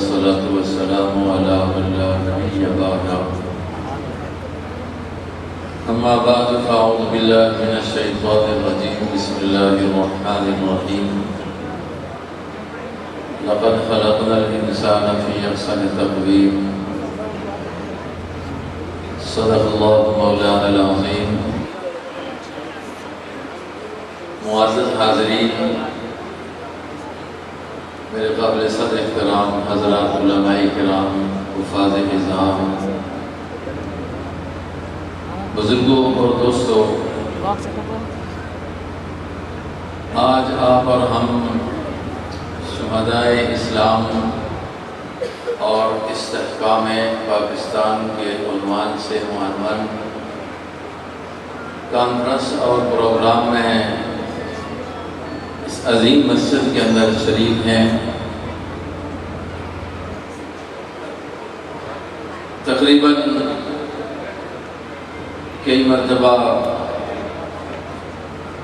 والصلاة والسلام على من لا نبي بعده أما بعد فأعوذ بالله من الشيطان الرجيم بسم الله الرحمن الرحيم لقد خلقنا الإنسان في أحسن تقويم صدق الله مولانا العظيم معزز حاضرین، میرے قابل صدر احترام حضرات علماء کرام، حفاظ نظام، بزرگوں اور دوستوں، آج آپ اور ہم شہدائے اسلام اور استحکام پاکستان کے عنوان سے عنوان کانفرنس اور پروگرام میں اس عظیم مسجد کے اندر شریک ہیں۔ تقریباً کئی مرتبہ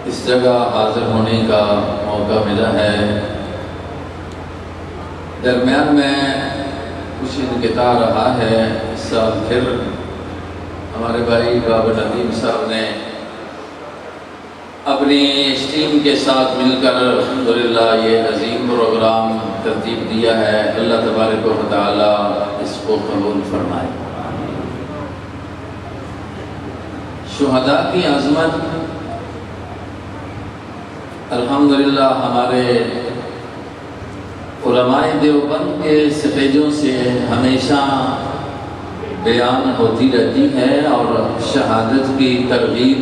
اس جگہ حاضر ہونے کا موقع ملا ہے، درمیان میں کچھ انقطاع رہا ہے۔ اس سال پھر ہمارے بھائی بابا ندیم صاحب نے اپنی ٹیم کے ساتھ مل کر الحمدللہ یہ عظیم پروگرام ترتیب دیا ہے۔ اللہ تبارک و تعالی اس کو قبول فرمائے۔ شہداء کی عظمت الحمدللہ ہمارے علماء دیوبند کے سٹیجوں سے ہمیشہ بیان ہوتی رہتی ہے اور شہادت کی ترغیب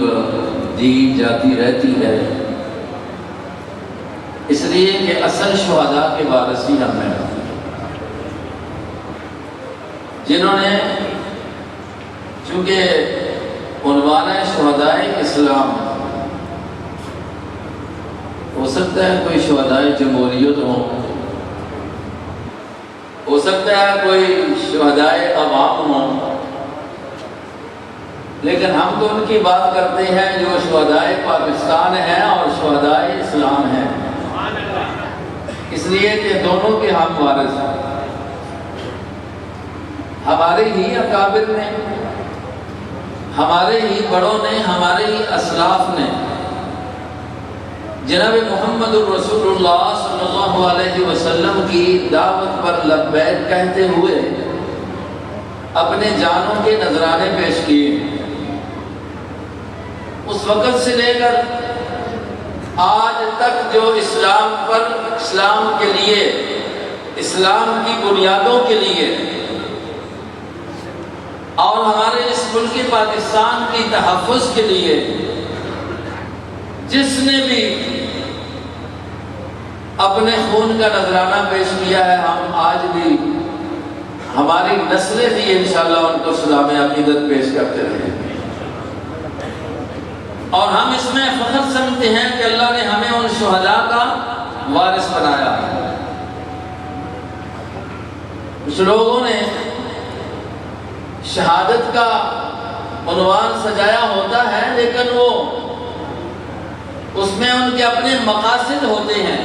دی جاتی رہتی ہے، اس لیے کہ اصل شہداء کے وارث ہی ہم ہیں، جنہوں نے چونکہ عنوان ہے شہداء اسلام، ہو سکتا ہے کوئی شہداء جمہوریت ہو سکتا ہے کوئی شہداء عوام ہوں، لیکن ہم تو ان کی بات کرتے ہیں جو شہداء پاکستان ہیں اور شہداء اسلام ہیں، اس لیے کہ دونوں کے ہم وارث ہیں۔ ہمارے ہی اکابر نے، ہمارے ہی بڑوں نے، ہمارے ہی اسلاف نے جناب محمد الرسول اللہ صلی اللہ علیہ وسلم کی دعوت پر لبیک کہتے ہوئے اپنے جانوں کے نذرانے پیش کیے۔ اس وقت سے لے کر آج تک جو اسلام پر، اسلام کے لیے، اسلام کی بنیادوں کے لیے اور ہمارے اس ملک پاکستان کی تحفظ کے لیے جس نے بھی اپنے خون کا نذرانہ پیش کیا ہے، ہم آج بھی، ہماری نسلیں بھی انشاءاللہ ان کو سلام عقیدت پیش کرتے رہیں، اور ہم اس میں فخر سمجھتے ہیں کہ اللہ نے ہمیں ان شہداء کا وارث بنایا ہے۔ کچھ لوگوں نے شہادت کا عنوان سجایا ہوتا ہے، لیکن وہ اس میں ان کے اپنے مقاصد ہوتے ہیں۔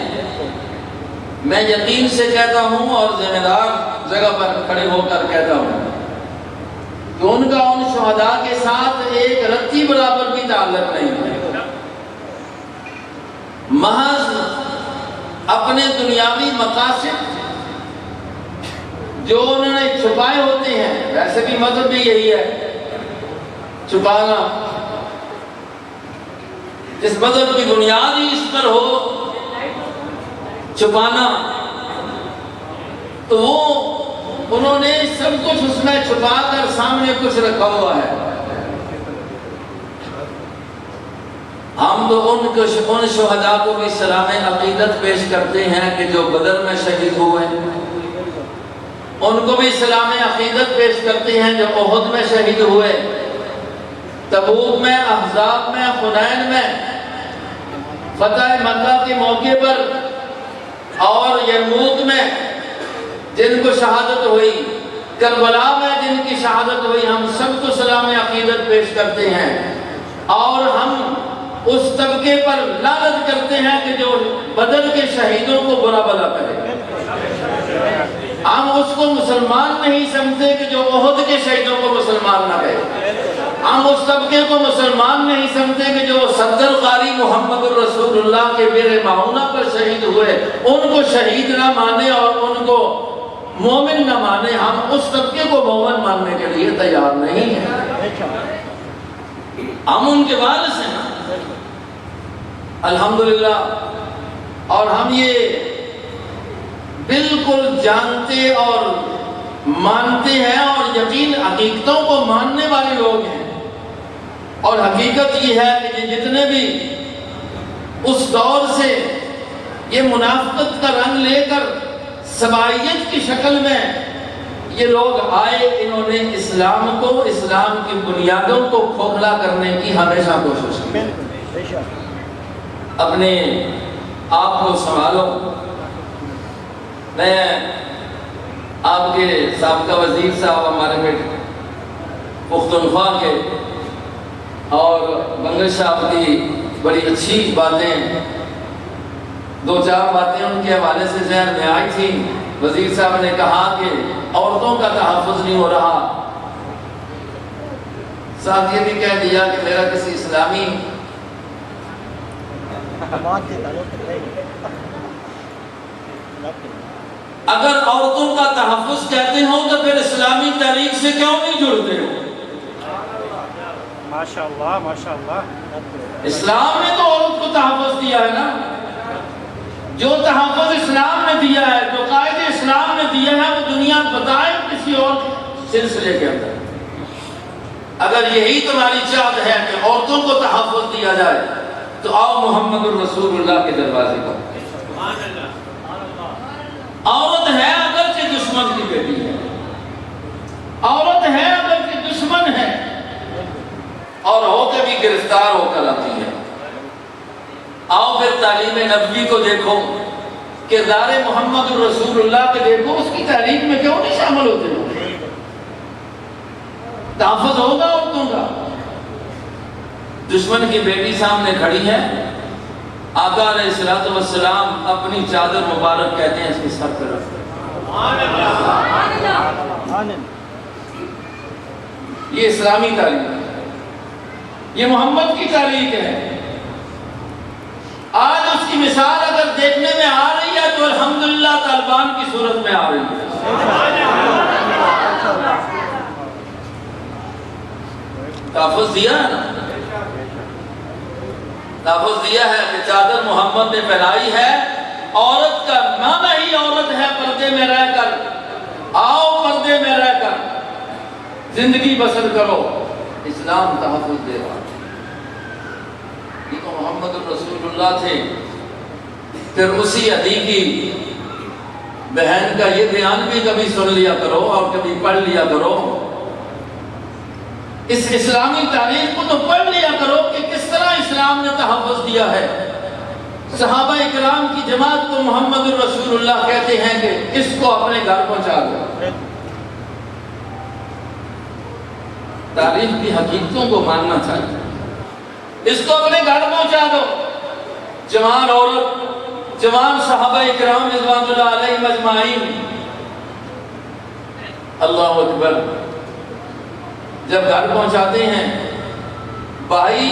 میں یقین سے کہتا ہوں اور ذمہ دار جگہ پر کھڑے ہو کر کہتا ہوں کہ ان کا ان شہداء کے ساتھ ایک رتی برابر بھی تعلق نہیں ہے۔ محض اپنے دنیاوی مقاصد جو انہوں نے چھپائے ہوتے ہیں، ویسے بھی مذہب بھی یہی ہے، چھپانا، جس مذہب کی بنیاد ہی اس پر ہو، چھپانا، تو وہ انہوں نے سب کچھ اس میں چھپا کر سامنے کچھ رکھا ہوا ہے۔ ہم تو ان شہداء کو بھی سلام عقیدت پیش کرتے ہیں کہ جو بدر میں شہید ہوئے، ان کو بھی سلام عقیدت پیش کرتے ہیں جو احد میں شہید ہوئے، تبوک میں، احزاب میں، حنین میں، فتح مکہ کے موقع پر اور یرموک میں جن کو شہادت ہوئی، کربلا میں جن کی شہادت ہوئی، ہم سب کو سلام عقیدت پیش کرتے ہیں، اور ہم اس طبقے پر لعنت کرتے ہیں کہ جو بدر کے شہیدوں کو برا بھلا کرے۔ ہم اس کو مسلمان نہیں سمجھتے کہ جو احد کے شہیدوں کو مسلمان نہ کہے، ہم اس طبقے کو مسلمان نہیں سمجھتے کہ جو صدر قاری محمد الرسول اللہ کے بیر معونہ پر شہید ہوئے ان کو شہید نہ مانے اور ان کو مومن نہ مانے. ہم اس طبقے کو مومن ماننے کے لیے تیار نہیں ہیں. ہم ان کے وارث ہیں الحمدللہ، اور ہم یہ بالکل جانتے اور مانتے ہیں اور یقین حقیقتوں کو ماننے والے لوگ ہیں. اور حقیقت یہ ہے کہ جتنے بھی اس دور سے یہ منافقت کا رنگ لے کر سبائیت کی شکل میں یہ لوگ آئے، انہوں نے اسلام کو، اسلام کی بنیادوں کو کھوکھلا کرنے کی ہمیشہ کوشش کی. اپنے آپ کو سنبھالو. میں آپ کے سابقہ وزیر صاحب ہمارے بیٹے پختونخوا کے، اور بنگل صاحب کی بڑی اچھی باتیں، دو چار باتیں ان کے حوالے سے ذہن میں آئی تھی. وزیر صاحب نے کہا کہ عورتوں کا تحفظ نہیں ہو رہا. ساتھ یہ بھی کہہ دیا کہ میرا کسی اسلامی اگر عورتوں کا تحفظ کہتے ہو تو پھر اسلامی تاریخ سے کیوں نہیں جڑتے ہو؟ ماشاءاللہ ماشاءاللہ. اسلام نے تو عورت کو تحفظ دیا ہے نا. جو تحفظ اسلام نے دیا ہے، جو قائد اسلام نے دیا ہے، وہ دنیا بتائے کسی اور سلسلے کے اندر. اگر یہی تمہاری چاہت ہے کہ عورتوں کو تحفظ دیا جائے تو آؤ محمد الرسول اللہ کے دروازے پر. عورت ہے اگرچہ دشمن کی بیٹی ہے، عورت ہے اگرچہ دشمن ہے، اور ہو کے بھی گرفتار ہو کر آتی ہے. آؤ پھر تعلیم نبوی کو دیکھو، کردار محمد الرسول اللہ کے دیکھو، اس کی تعلیم میں کیوں نہیں شامل ہوتے ہو؟ تحفظ ہوگا عورتوں کا. دشمن کی بیٹی سامنے کھڑی ہے، آقا علیہ السلام اپنی چادر مبارک کہتے ہیں اس کے سر پر رکھ دیں. یہ اسلامی تعلیم ہے، یہ محمد کی تعلیم ہے. آج اس کی مثال اگر دیکھنے میں آ رہی ہے تو الحمدللہ طالبان کی صورت میں آ رہی ہے. تحفظ دیا ہے نا، تحفظ دیا ہے کہ چادر محمد نے پہنائی ہے. عورت کا معنی ہی عورت ہے پردے میں رہ کر. آؤ پردے میں رہ کر زندگی بسر کرو. اسلام تحفظ دے رہا. یہ تو محمد الرسول اللہ تھے. پھر اسی عدی کی بہن کا یہ بیان بھی کبھی سن لیا کرو اور کبھی پڑھ لیا کرو. اس اسلامی تاریخ کو تو پڑھ لیا کرو کہ کس طرح اسلام نے تحفظ دیا ہے. صحابہ اکرام کی جماعت کو محمد الرسول اللہ کہتے ہیں کہ اس کو اپنے گھر پہنچا دو. تاریخ کی حقیقتوں کو ماننا چاہیے. اس کو اپنے گھر پہنچا دو. جوان عورت، جوان صحابہ اکرام رضوان اللہ علیہم اجمعین، اللہ اکبر، جب گھر پہنچاتے ہیں بھائی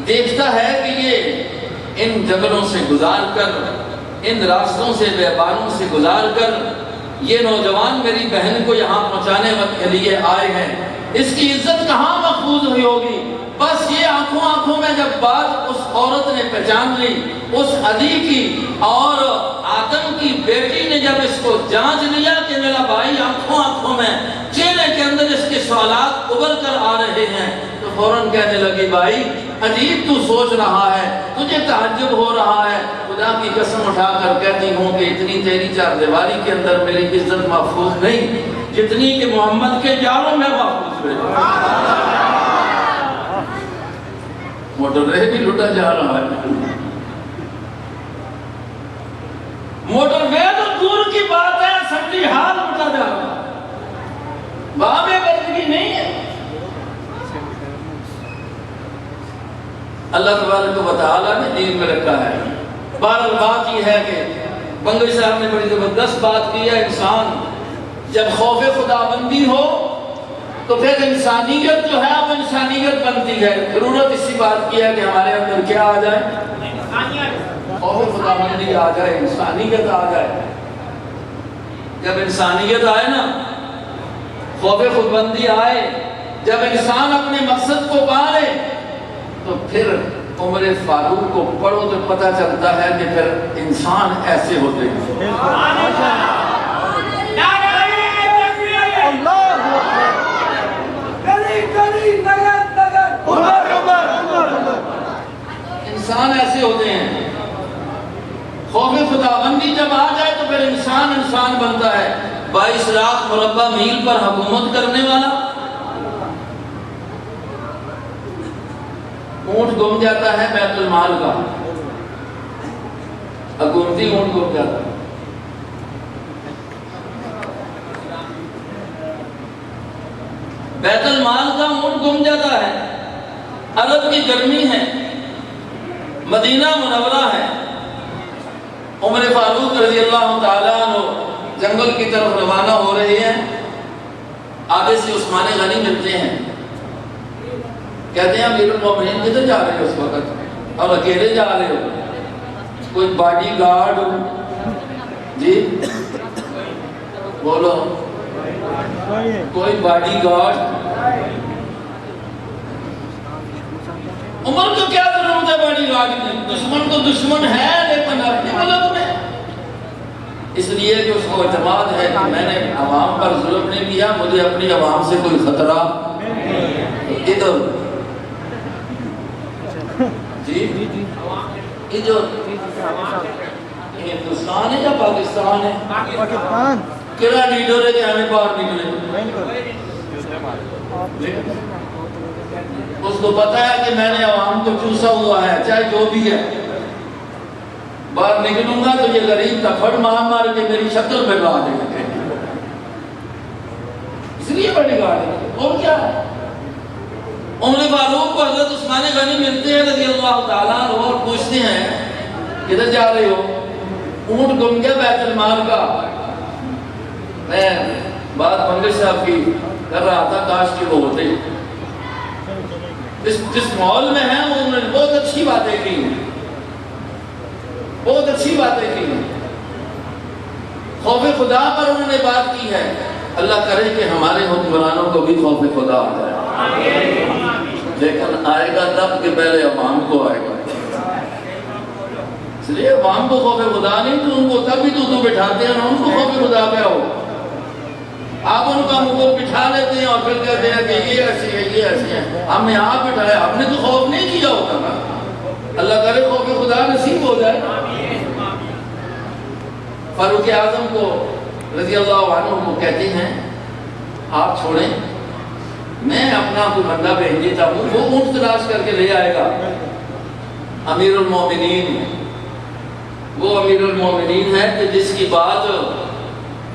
دیکھتا ہے کہ یہ ان جنگلوں سے گزار کر، ان راستوں سے، بیابانوں سے گزار کر یہ نوجوان میری بہن کو یہاں پہنچانے وقت کے لیے آئے ہیں. اس کی عزت کہاں محفوظ ہوئی ہوگی؟ بس یہ آنکھوں میں جب بات اس عورت نے پہچان لی، اس عدی کی اور آدم کی بیٹی نے جب اس کو جانچ لیا کہ میرا بھائی آنکھوں میں چہرے کے اندر اس کے سوالات ابھر کر آ رہے ہیں، تو فوراً کہنے لگی بھائی عجیب تو سوچ رہا ہے، تجھے تعجب ہو رہا ہے. خدا کی قسم اٹھا کر کہتی ہوں کہ اتنی تیری چار دیواری کے اندر میری عزت محفوظ نہیں جتنی کہ محمد کے یاروں میں محفوظ ہے. موٹر وے بھی لوٹا جا رہا ہے. موٹر وے تو دور کی بات ہے، اسمبلی ہال لوٹا جا رہا ہے. وہاں میں بندگی نہیں ہے. اللہ تبارک و تعالیٰ نے دین میں رکھا ہے. بہرحال بات یہ ہے کہ بنگوی صاحب نے بڑی زبردست بات کی ہے، انسان جب خوف خدا بندی ہو تو پھر انسانیت جو ہے وہ انسانیت بنتی ہے۔ ضرورت اسی بات کی ہے کہ ہمارے اندر کیا آ جائے؟ خوف خدا بندی آ جائے، انسانیت آ جائے۔ جب انسانیت آئے نا، خوف خدا بندی آئے، جب انسان اپنے مقصد کو پا لے تو پھر عمر فاروق کو پڑھو تو پتہ چلتا ہے کہ پھر انسان ایسے ہوتے ہیں۔ انسان ایسے ہوتے ہیں۔ خوف خداوندی جب آ جائے تو پھر انسان انسان بنتا ہے۔ 22 لاکھ مربع میل پر حکومت کرنے والا اونٹ گم جاتا ہے بیت المال کا، حکومتی اونٹ گم جاتا ہے۔ بیت المال کا اونٹ گم جاتا ہے، عرب کی گرمی ہے، مدینہ منورہ ہے، عمر فاروق رضی اللہ تعالیٰ عنہ جنگل کی طرف روانہ ہو رہے ہیں، آگے سے عثمان غنی ملتے ہیں، کہتے ہیں امیر المومنین کدھر جا رہے ہو اس وقت اور اکیلے جا رہے ہو؟ کوئی باڈی گارڈ جی بولو، کوئی باڈی گارڈ؟ عمر کو کیا ضرورت ہے باڈی گارڈ کی؟ دشمن تو دشمن ہے لیکن اپنے ملک میں، اس لیے کہ اس کو اعتماد ہے کہ میں نے عوام پر ظلم نہیں کیا، مجھے اپنی عوام سے کوئی خطرہ ادھر جی ادھر ہندوستان ہے یا پاکستان ہے؟ پاکستان کہڑا لیڈر ہے کہ ہمیں باہر نکلے؟ اس کو پتا ہے کہ میں نے عوام کو چوسا ہوا ہے، چاہے جو بھی ہے، باہر نکلوں گا تو یہ غریب تفڑ مار مار کے میری شکل پہ لا دے گا، اس لیے بڑی گاڑی ہے۔ اور کیا ہے؟ عمر فاروق کو حضرت عثمان غنی ملتے ہیں رضی اللہ تعالیٰ عنہ اور پوچھتے ہیں کدھر جا رہے ہو؟ اونٹ گم گیا بیت المال کا۔ میں بات منگل صاحب کی کر رہا تھا، کاش کہ وہ ہوتے، جس مال میں ہیں انہوں نے بہت اچھی باتیں کی، بہت اچھی باتیں کی، خوف خدا پر انہوں نے بات کی ہے۔ اللہ کرے کہ ہمارے حکمرانوں کو بھی خوف خدا آ جائے، لیکن آئے گا تب کہ پہلے عوام کو آئے گا۔ اس لیے عوام کو خوف خدا نہیں تو ان کو تب بھی تو بٹھاتے ہیں، ان کو خوف خدا کیا ہو؟ آپ ان کا منہ بٹھا لیتے ہیں اور پھر کہتے ہیں کہ یہ ایسی ہے، یہ ایسی ہے۔ ہم نے آپ بٹھایا، ہم نے تو خوف نہیں کیا ہوتا نا۔ اللہ کرے خوف خدا نصیب ہو جائے۔ فاروق اعظم کو رضی اللہ عنہ کو کہتے ہیں آپ چھوڑیں، میں اپنا کوئی بندہ بھیج دیتا ہوں، وہ اونٹ تلاش کر کے لے آئے گا۔ امیر المومنین، وہ امیر المومنین ہے کہ جس کی بات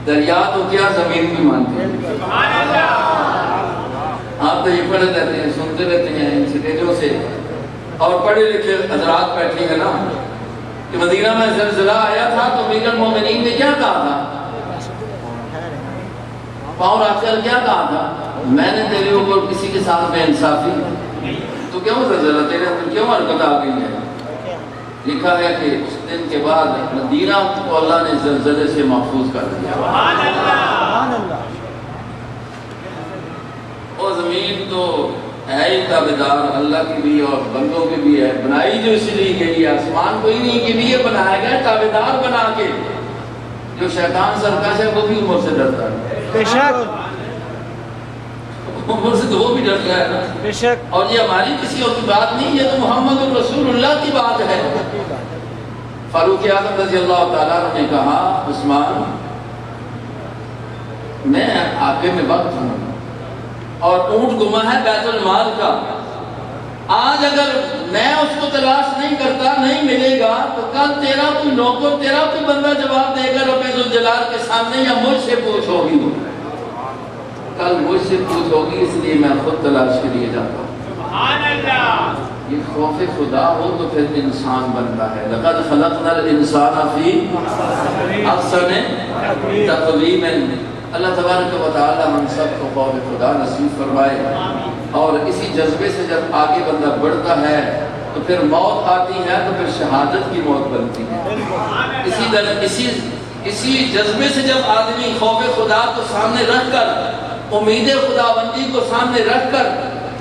دریا تو کیا زمین بھی مانتے ہیں۔ آپ تو یہ پڑھے رہتے ہیں، سنتے رہتے ہیں ان سٹیجوں سے، اور پڑھے لکھے حضرات بیٹھے ہیں نا کہ مدینہ میں زلزلہ آیا تھا تو امیر المومنین نے کیا کہا تھا؟ پاؤں رکھ کر کیا کہا تھا؟ میں نے تیرے اوپر کسی کے ساتھ بے انصافی، تو کیوں زلزلہ تیرے اندر کیوں حرکت آ گئی ہے؟ لکھا ہے کہ اس دن کے بعد مدینہ کو اللہ نے زلزلے سے محفوظ کر دیا۔ اور زمین تو ہے ہی تابعدار اللہ کی بھی اور بندوں کی بھی ہے، بنائی جو اس لیے گئی ہے، آسمان کوئی نہیں کے لیے بنایا گیا تابعدار بنا کے۔ جو شیطان سرکش ہے وہ بھی عمر سے ڈرتا ہے، بے شک عمر سے تو وہ بھی ڈرتا ہے نا، بے شک۔ اور یہ ہماری کسی اور کی بات نہیں، یہ تو محمد رسول اللہ کی بات ہے۔ فاروق اعظم رضی اللہ تعالیٰ نے کہا عثمان میں آگے میں وقت ہوں اور اونٹ گما ہے بیت المال کا، آج اگر میں اس کو تلاش نہیں کرتا، نہیں ملے گا تو کل تیرا کوئی نوکر، تیرا کوئی بندہ جواب دے گا رب ذوالجلال کے سامنے، یا مجھ سے پوچھ ہوگی، کل مجھ سے پوچھ ہوگی، اس لیے میں خود تلاش کے لیے جاتا ہوں۔ سبحان اللہ۔ یہ خوف خدا ہو تو پھر انسان بنتا ہے. لقد خلقنا الانسان فی احسن تقویم. اللہ تبارک و تعالی ہم سب کو خوف خدا نصیب فرمائے. اور اسی جذبے سے جب آگے بندہ بڑھتا ہے تو پھر موت آتی ہے تو پھر شہادت کی موت بنتی ہے. اسی جذبے سے جب آدمی خوف خدا کو سامنے رکھ کر، امید خداوندی کو سامنے رکھ کر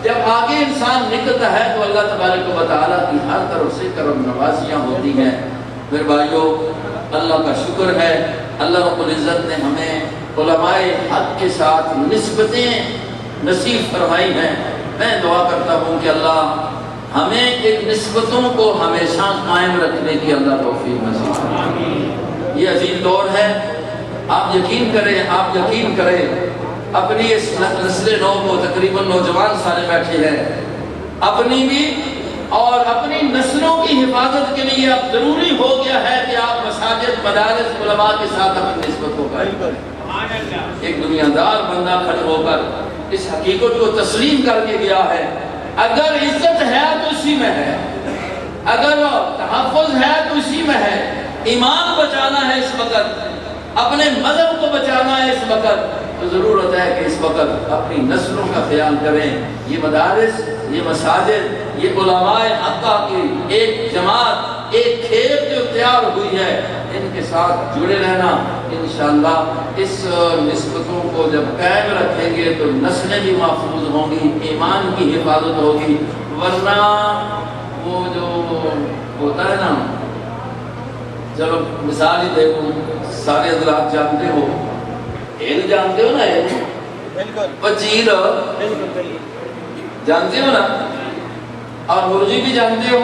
جب آگے انسان نکلتا ہے تو اللہ تبارک و تعالیٰ کی ہر طرف سے کرم نوازیاں ہوتی ہیں. میرے بھائیو، اللہ کا شکر ہے، اللہ رب العزت نے ہمیں علماء حق کے ساتھ نسبتیں نصیب فرمائی ہیں. میں دعا کرتا ہوں کہ اللہ ہمیں ان نسبتوں کو ہمیشہ قائم رکھنے کی اللہ توفیق نصیب فرمائے. یہ عظیم دور ہے. آپ یقین کریں اپنی اس نسل نو کو، تقریباً نوجوان سارے بیٹھے ہیں، اپنی بھی اور اپنی نسلوں کی حفاظت کے لیے اب ضروری ہو گیا ہے کہ آپ مساجد، مدارس، علماء کے ساتھ اپنی نسبت کو قائم کریں. ایک دنیا دار بندہ کھڑے ہو کر اس حقیقت کو تسلیم کر کے گیا ہے، اگر عزت ہے تو اسی میں ہے، اگر تحفظ ہے تو اسی میں ہے. ایمان بچانا ہے اس وقت، اپنے مذہب کو بچانا ہے اس وقت، تو ضرورت ہے کہ اس وقت اپنی نسلوں کا خیال کریں. یہ مدارس، یہ مساجد، یہ علماء حقہ کی ایک جماعت، ایک کھیپ جو تیار ہوئی ہے، ان کے ساتھ جڑے رہنا. انشاءاللہ اس نسبتوں کو جب قائم رکھیں گے تو نسلیں بھی محفوظ ہوں گی، ایمان کی حفاظت ہوگی. ورنہ وہ جو ہوتا ہے نا، چلو مثال ہی دیکھو، سارے حضرات جانتے ہو، ایک جانتے ہو نا، ایک پچیر جانتے ہو نا، اور مرغی بھی جانتے ہو،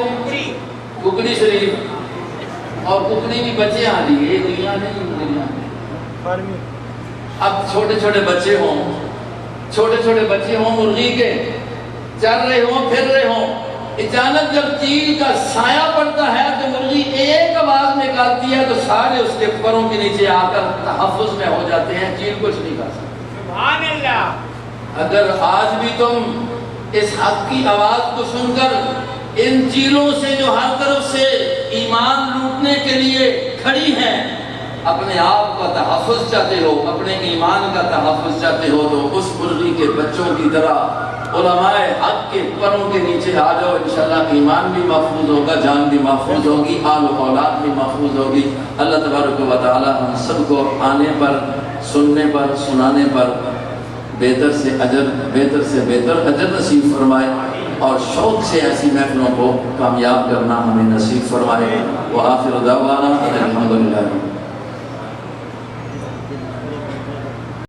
ککڑی شریف، اور ککڑی بھی بچے آ رہی ہے. دنیا نہیں. اب چھوٹے چھوٹے بچے ہوں مرغی کے، چل رہے ہوں، پھر رہے ہوں، اچانک جب چیل کا سایہ پڑتا ہے تو مرغی ایک آواز نکالتی ہے تو سارے اس کے پروں کے نیچے آ کر تحفظ میں ہو جاتے ہیں. چیل کچھ نہیں کر سکتی. سبحان اللہ. اگر آج بھی تم اس حق کی آواز کو سن کر ان چیلوں سے جو ہر طرف سے ایمان لوٹنے کے لیے کھڑی ہیں، اپنے آپ کا تحفظ چاہتے ہو، اپنے ایمان کا تحفظ چاہتے ہو، تو اس مرغی کے بچوں کی طرح علماء حق کے پروں کے نیچے آ جاؤ. انشاءاللہ ایمان بھی محفوظ ہوگا، جان بھی محفوظ ہوگی، آل و اولاد بھی محفوظ ہوگی. اللہ تبارک و تعالی ہم سب کو آنے پر، سننے پر، سنانے پر بہتر سے بہتر اجر نصیب فرمائے، اور شوق سے ایسی محفلوں کو کامیاب کرنا ہمیں نصیب فرمائے. وآخر دعوانا الحمدللہ.